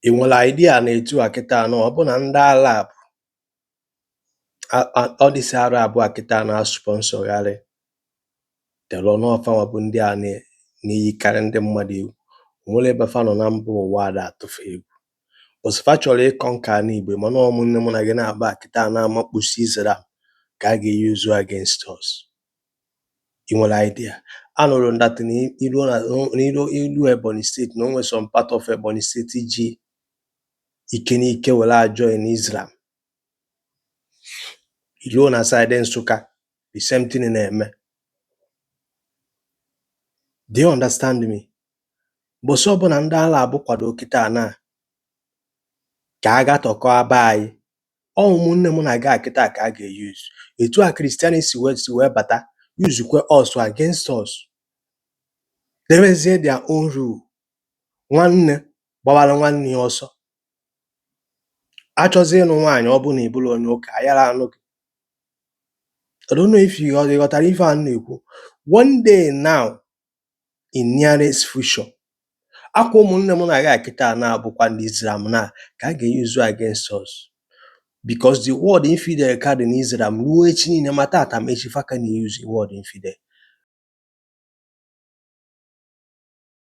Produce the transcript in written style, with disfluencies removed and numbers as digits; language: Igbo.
ị nwere idea na etu a kịta anọ ọ bụ na ndị Arab ọ dịsị arụ abụọ kịta na-sponsọgharị telọ n'ọfanwa bụ ndị a na-eyikarị ndị mmadụ egwu nwere ebe fa nọ na mba ụwa ada atụfu egwu bụsịfa chọrọ ịkọ nka n'Igbo mana ụmụnne m na gị na-agba kịta na-amakpusi Islam ka a ga-eyuzu against us. ị nwere idea anụrụ ndata n'ilu Ebonyi steeti na onwe some part of Ebonyi steeti ji ike n'ike were join Islam. iluo na side Nsụka the same thing na-eme. Do you understand me? Bụsị ọbụla ndị Arab kwado kịta na ka a gatọkọ aba anyị ụmụnne m na-aga kịta ka a ga-eyuzu etu a Christianity wee bata yuzukwe us against us. Debezie their own rule. Nwanne gbawara nwanne ya ọsọ achọzi ịnụ nwaanyị ọ bụ na ịbụrụ onye ụka ayara anụ gị. I don't know if you ghọtara ife a na-ekwu. One day now in nearest future akwa ụmụnne m na-aga kịta na-abụkwa ndị Islam na ka a ga-eyuzu against us because the word infidel card in Islam ruo echi niile ma tata mechi fa ka na-eyuzu word infidel.